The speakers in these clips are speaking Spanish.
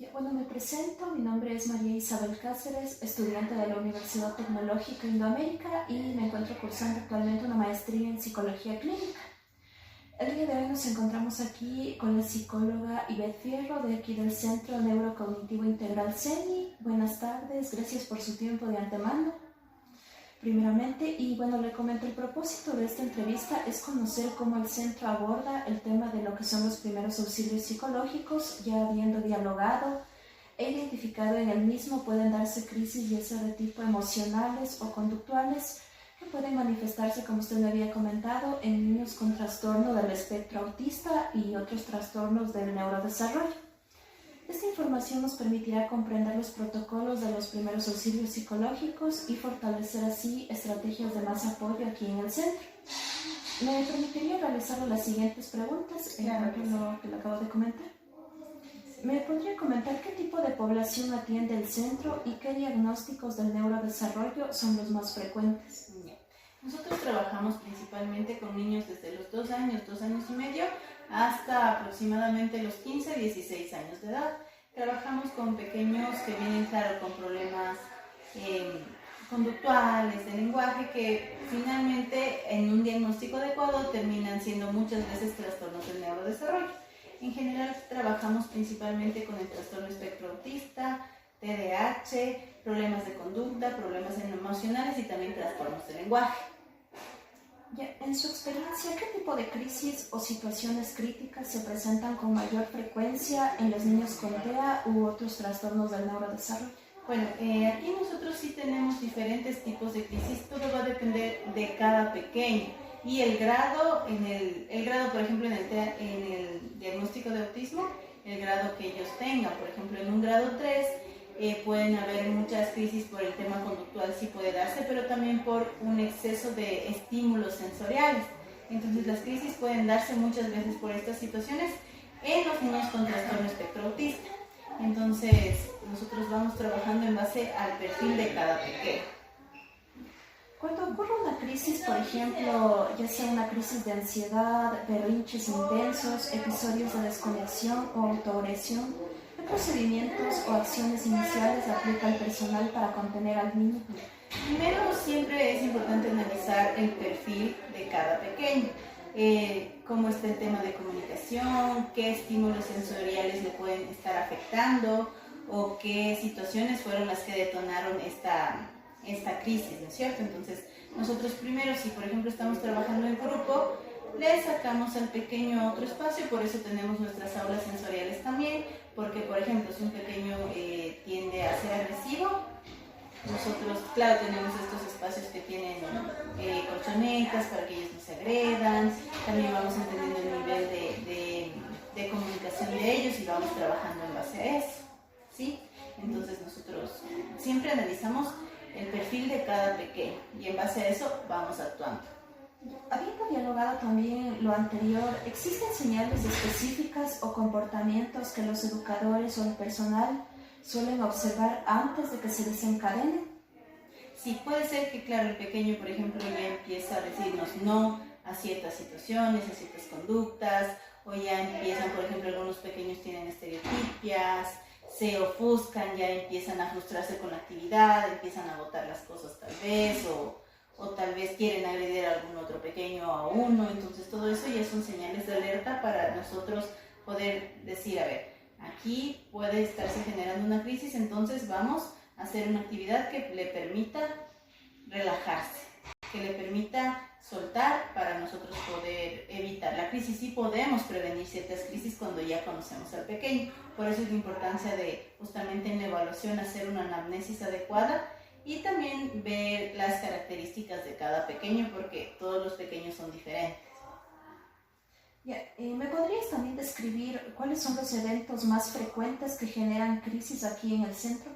Bueno, me presento, mi nombre es María Isabel Cáceres, estudiante de la Universidad Tecnológica Indoamérica y me encuentro cursando actualmente una maestría en Psicología Clínica. El día de hoy nos encontramos aquí con la psicóloga Ivette Fierro de aquí del Centro Neurocognitivo Integral CENI. Buenas tardes, gracias por su tiempo de antemano. Primeramente, le comento, el propósito de esta entrevista es conocer cómo el centro aborda el tema de lo que son los primeros auxilios psicológicos, ya habiendo dialogado e identificado en el mismo pueden darse crisis ya sea de tipo emocionales o conductuales que pueden manifestarse, como usted me había comentado, en niños con trastorno del espectro autista y otros trastornos del neurodesarrollo. Esta información nos permitirá comprender los protocolos de los primeros auxilios psicológicos y fortalecer así estrategias de más apoyo aquí en el centro. Me permitiría realizarle las siguientes preguntas, lo que le acabo de comentar. ¿Me podría comentar qué tipo de población atiende el centro y qué diagnósticos del neurodesarrollo son los más frecuentes? Nosotros trabajamos principalmente con niños desde los 2 años, 2 años y medio, hasta aproximadamente los 15, 16 años de edad. Trabajamos con pequeños que vienen, claro, con problemas conductuales, de lenguaje, que finalmente en un diagnóstico adecuado terminan siendo muchas veces trastornos del neurodesarrollo. En general trabajamos principalmente con el trastorno espectro autista, TDAH, problemas de conducta, problemas emocionales y también trastornos de lenguaje. En su experiencia, ¿qué tipo de crisis o situaciones críticas se presentan con mayor frecuencia en los niños con TEA u otros trastornos del neurodesarrollo? Bueno, aquí nosotros sí tenemos diferentes tipos de crisis, todo va a depender de cada pequeño y el grado, por ejemplo, en el diagnóstico de autismo, el grado que ellos tengan. Por ejemplo, en un grado 3 pueden haber muchas crisis por el tema conductual, sí puede darse, pero también por un exceso de estímulos sensoriales. Entonces las crisis pueden darse muchas veces por estas situaciones en los niños con trastorno espectro autista. Entonces nosotros vamos trabajando en base al perfil de cada pequeño. Cuando ocurre una crisis, por ejemplo, ya sea una crisis de ansiedad, berrinches intensos, episodios de desconexión o autoagresión, ¿qué procedimientos o acciones iniciales aplica el personal para contener al niño? Primero, siempre es importante analizar el perfil de cada pequeño. Cómo está el tema de comunicación, qué estímulos sensoriales le pueden estar afectando o qué situaciones fueron las que detonaron esta crisis, ¿no es cierto? Entonces, nosotros primero, si por ejemplo estamos trabajando en grupo, le sacamos al pequeño a otro espacio, por eso tenemos nuestras aulas sensoriales también, porque por ejemplo, si un pequeño tiende a ser agresivo, nosotros, claro, tenemos estos espacios que tienen colchonetas para que ellos no se agredan, también vamos entendiendo el nivel de comunicación de ellos y vamos trabajando en base a eso, ¿sí? Entonces nosotros siempre analizamos el perfil de cada pequeño y en base a eso vamos actuando. Habiendo dialogado también lo anterior, ¿existen señales específicas o comportamientos que los educadores o el personal suelen observar antes de que se desencadenen? Sí, puede ser que, claro, el pequeño, por ejemplo, ya empieza a decirnos no a ciertas situaciones, a ciertas conductas, o ya empiezan, por ejemplo, algunos pequeños tienen estereotipias, se ofuscan, ya empiezan a frustrarse con la actividad, empiezan a botar las cosas tal vez, o tal vez quieren agredir a algún otro pequeño o a uno. Entonces todo eso ya son señales de alerta para nosotros poder decir, a ver, aquí puede estarse generando una crisis, entonces vamos a hacer una actividad que le permita relajarse, que le permita soltar para nosotros poder evitar la crisis. Sí podemos prevenir ciertas crisis cuando ya conocemos al pequeño. Por eso es la importancia de justamente en la evaluación hacer una anamnesis adecuada y también ver las características de cada pequeño, porque todos los pequeños son diferentes. ¿Me podrías también describir cuáles son los eventos más frecuentes que generan crisis aquí en el centro?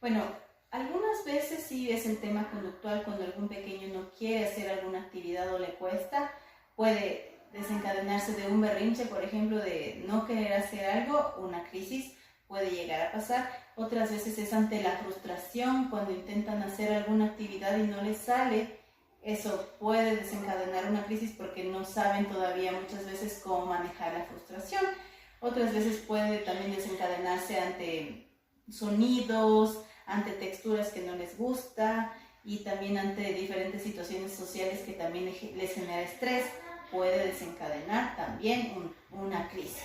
Bueno, algunas veces sí es el tema conductual, cuando algún pequeño no quiere hacer alguna actividad o le cuesta, puede desencadenarse de un berrinche, por ejemplo, de no querer hacer algo, una crisis puede llegar a pasar. Otras veces es ante la frustración, cuando intentan hacer alguna actividad y no les sale, eso puede desencadenar una crisis porque no saben todavía muchas veces cómo manejar la frustración. Otras veces puede también desencadenarse ante sonidos, ante texturas que no les gusta y también ante diferentes situaciones sociales que también les genera estrés. Puede desencadenar también una crisis.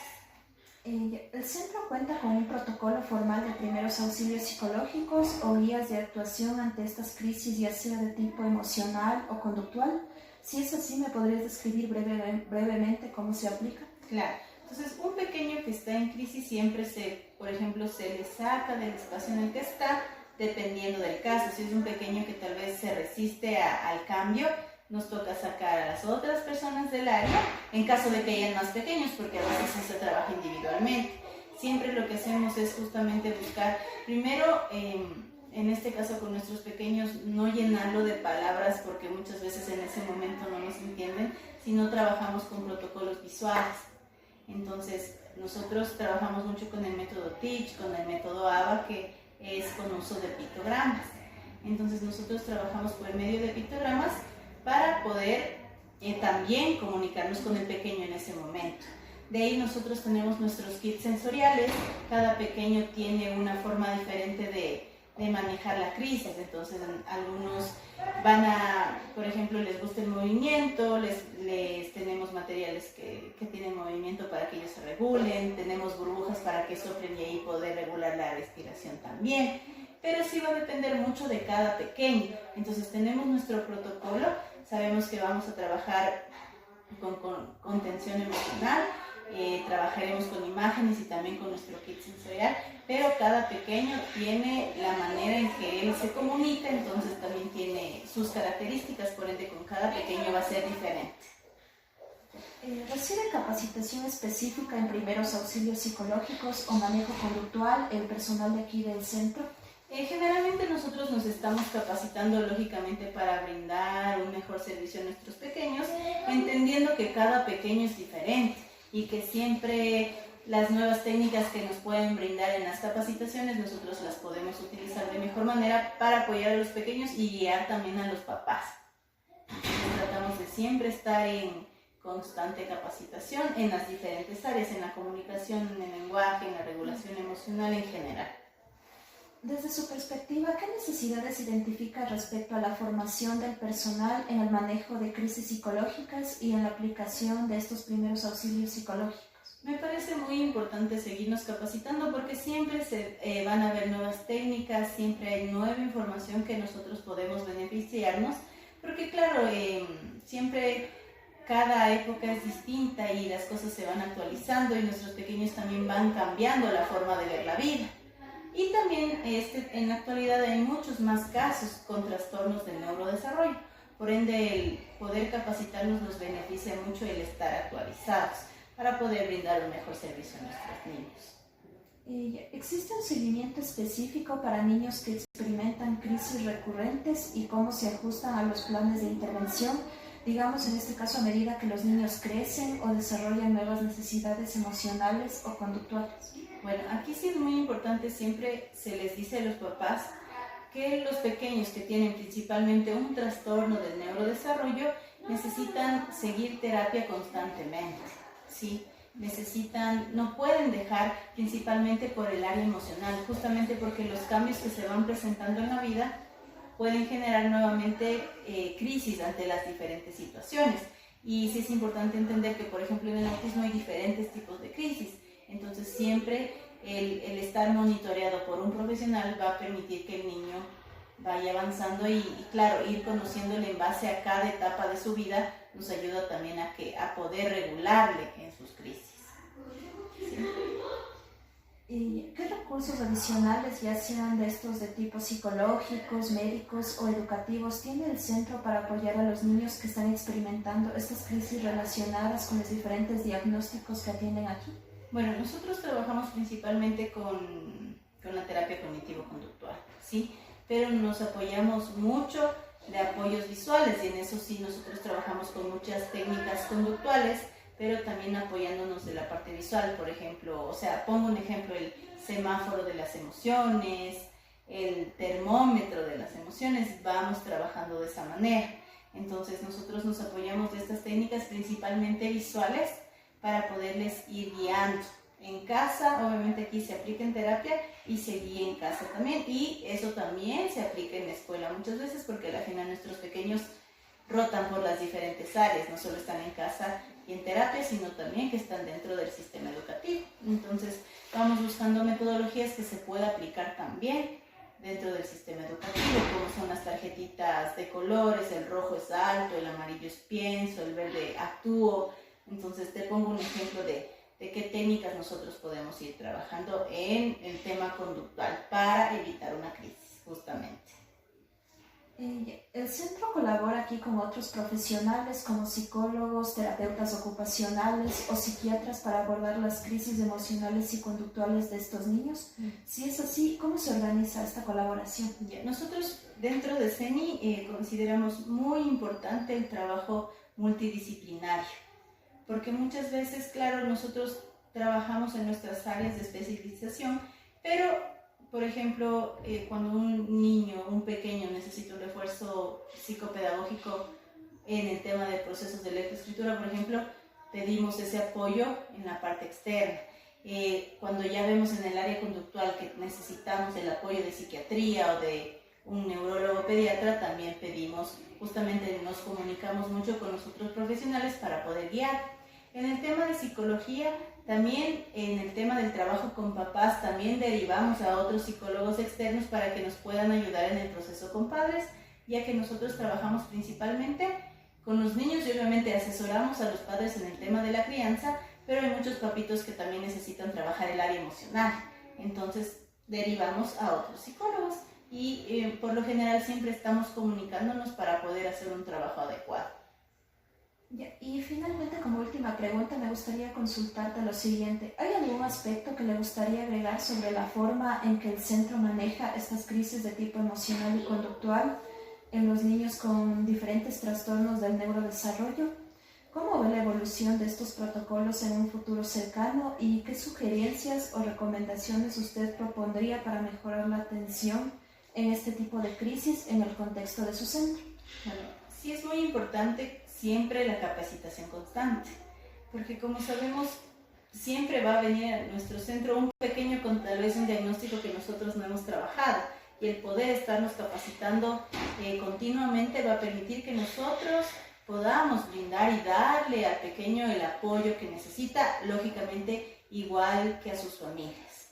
¿El centro cuenta con un protocolo formal de primeros auxilios psicológicos o guías de actuación ante estas crisis, ya sea de tipo emocional o conductual? Si es así, ¿me podrías describir brevemente cómo se aplica? Claro. Entonces, un pequeño que está en crisis siempre por ejemplo, se le saca del espacio en el que está, dependiendo del caso. Si es un pequeño que tal vez se resiste al cambio, nos toca sacar a las otras personas del área, en caso de que hayan más pequeños, porque a veces sí se trabaja individualmente. Siempre lo que hacemos es justamente buscar, primero, en este caso con nuestros pequeños, no llenarlo de palabras, porque muchas veces en ese momento no nos entienden, sino trabajamos con protocolos visuales. Entonces, nosotros trabajamos mucho con el método Teach, con el método ABA, que es con uso de pictogramas. Entonces, nosotros trabajamos por medio de pictogramas para poder también comunicarnos con el pequeño en ese momento. De ahí nosotros tenemos nuestros kits sensoriales. Cada pequeño tiene una forma diferente de manejar la crisis. Entonces, algunos por ejemplo, les gusta el movimiento, les tenemos materiales que tienen movimiento para que ellos se regulen, tenemos burbujas para que soplen y ahí poder regular la respiración también. Pero sí va a depender mucho de cada pequeño. Entonces, tenemos nuestro protocolo, sabemos que vamos a trabajar con contención emocional, trabajaremos con imágenes y también con nuestro kit sensorial, pero cada pequeño tiene la manera en que él se comunica, entonces también tiene sus características, por ende con cada pequeño va a ser diferente. ¿Recibe capacitación específica en primeros auxilios psicológicos o manejo conductual el personal de aquí del centro? Generalmente nosotros nos estamos capacitando lógicamente para brindar un mejor servicio a nuestros pequeños, entendiendo que cada pequeño es diferente y que siempre las nuevas técnicas que nos pueden brindar en las capacitaciones nosotros las podemos utilizar de mejor manera para apoyar a los pequeños y guiar también a los papás. Entonces, tratamos de siempre estar en constante capacitación en las diferentes áreas, en la comunicación, en el lenguaje, en la regulación emocional en general. Desde su perspectiva, ¿qué necesidades identifica respecto a la formación del personal en el manejo de crisis psicológicas y en la aplicación de estos primeros auxilios psicológicos? Me parece muy importante seguirnos capacitando porque siempre van a haber nuevas técnicas, siempre hay nueva información que nosotros podemos beneficiarnos, porque claro, siempre cada época es distinta y las cosas se van actualizando y nuestros pequeños también van cambiando la forma de ver la vida. Y también en la actualidad hay muchos más casos con trastornos del neurodesarrollo. Por ende, el poder capacitarnos nos beneficia mucho el estar actualizados para poder brindar un mejor servicio a nuestros niños. ¿Existe un seguimiento específico para niños que experimentan crisis recurrentes y cómo se ajustan a los planes de intervención? Digamos, en este caso, a medida que los niños crecen o desarrollan nuevas necesidades emocionales o conductuales. Bueno, aquí sí es muy importante, siempre se les dice a los papás que los pequeños que tienen principalmente un trastorno del neurodesarrollo necesitan seguir terapia constantemente, ¿sí? No pueden dejar principalmente por el área emocional, justamente porque los cambios que se van presentando en la vida pueden generar nuevamente crisis ante las diferentes situaciones. Y sí es importante entender que, por ejemplo, en el autismo hay diferentes tipos de crisis. Entonces siempre el estar monitoreado por un profesional va a permitir que el niño vaya avanzando y claro, ir conociéndole en base a cada etapa de su vida nos ayuda también a poder regularle en sus crisis. ¿Sí? ¿Y qué recursos adicionales, ya sean de estos de tipo psicológicos, médicos o educativos, tiene el centro para apoyar a los niños que están experimentando estas crisis relacionadas con los diferentes diagnósticos que atienden aquí? Bueno, nosotros trabajamos principalmente con la terapia cognitivo-conductual, ¿sí? Pero nos apoyamos mucho de apoyos visuales y en eso sí nosotros trabajamos con muchas técnicas conductuales, pero también apoyándonos de la parte visual, por ejemplo, pongo un ejemplo, el semáforo de las emociones, el termómetro de las emociones, vamos trabajando de esa manera. Entonces nosotros nos apoyamos de estas técnicas principalmente visuales para poderles ir guiando en casa, obviamente aquí se aplica en terapia y se guía en casa también, y eso también se aplica en la escuela muchas veces porque al final nuestros pequeños rotan por las diferentes áreas, no solo están en casa y en terapia, sino también que están dentro del sistema educativo. Entonces vamos buscando metodologías que se pueda aplicar también dentro del sistema educativo, como son las tarjetitas de colores, el rojo es alto, el amarillo es pienso, el verde actúo. Entonces te pongo un ejemplo de qué técnicas nosotros podemos ir trabajando en el tema conductual para evitar una crisis, justamente. El centro colabora aquí con otros profesionales como psicólogos, terapeutas ocupacionales o psiquiatras para abordar las crisis emocionales y conductuales de estos niños. Si es así, ¿cómo se organiza esta colaboración? Nosotros dentro de CENI consideramos muy importante el trabajo multidisciplinario, porque muchas veces, claro, nosotros trabajamos en nuestras áreas de especialización, pero por ejemplo, cuando un niño, un pequeño necesita un refuerzo psicopedagógico en el tema de procesos de lectoescritura, por ejemplo, pedimos ese apoyo en la parte externa. Cuando ya vemos en el área conductual que necesitamos el apoyo de psiquiatría o de un neurólogo pediatra, también pedimos, justamente nos comunicamos mucho con los otros profesionales para poder guiar. En el tema de psicología, también en el tema del trabajo con papás, también derivamos a otros psicólogos externos para que nos puedan ayudar en el proceso con padres, ya que nosotros trabajamos principalmente con los niños y obviamente asesoramos a los padres en el tema de la crianza, pero hay muchos papitos que también necesitan trabajar el área emocional. Entonces derivamos a otros psicólogos y por lo general siempre estamos comunicándonos para poder hacer un trabajo adecuado. Y finalmente, como última pregunta, me gustaría consultarte lo siguiente. ¿Hay algún aspecto que le gustaría agregar sobre la forma en que el centro maneja estas crisis de tipo emocional y conductual en los niños con diferentes trastornos del neurodesarrollo? ¿Cómo ve la evolución de estos protocolos en un futuro cercano y qué sugerencias o recomendaciones usted propondría para mejorar la atención en este tipo de crisis en el contexto de su centro? Bueno, sí es muy importante siempre la capacitación constante, porque como sabemos, siempre va a venir a nuestro centro un pequeño con tal vez un diagnóstico que nosotros no hemos trabajado, y el poder estarnos capacitando continuamente va a permitir que nosotros podamos brindar y darle al pequeño el apoyo que necesita, lógicamente igual que a sus familias.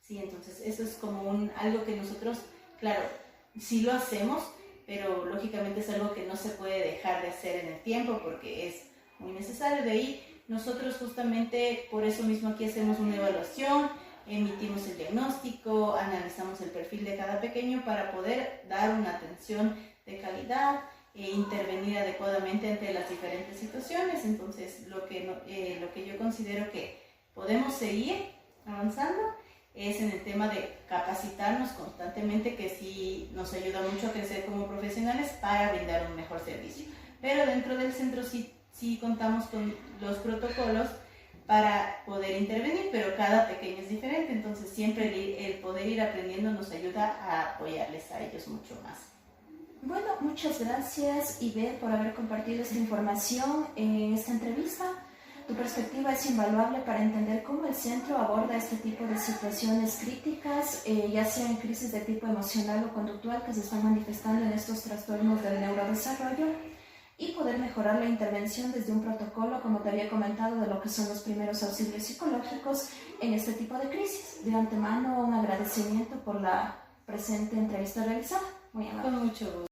Sí, entonces eso es como algo que nosotros, claro, sí lo hacemos, pero lógicamente es algo que no se puede dejar de hacer en el tiempo porque es muy necesario. De ahí nosotros justamente por eso mismo aquí hacemos una evaluación, emitimos el diagnóstico, analizamos el perfil de cada pequeño para poder dar una atención de calidad e intervenir adecuadamente ante las diferentes situaciones. Entonces lo que yo considero que podemos seguir avanzando es en el tema de capacitarnos constantemente, que sí nos ayuda mucho a crecer como profesionales para brindar un mejor servicio. Pero dentro del centro sí contamos con los protocolos para poder intervenir, pero cada pequeño es diferente, entonces siempre el poder ir aprendiendo nos ayuda a apoyarles a ellos mucho más. Bueno, muchas gracias, Ibe, por haber compartido esta información en esta entrevista. Tu perspectiva es invaluable para entender cómo el centro aborda este tipo de situaciones críticas, ya sea en crisis de tipo emocional o conductual que se están manifestando en estos trastornos del neurodesarrollo, y poder mejorar la intervención desde un protocolo, como te había comentado, de lo que son los primeros auxilios psicológicos en este tipo de crisis. De antemano, un agradecimiento por la presente entrevista realizada. Muy amable. Con mucho gusto.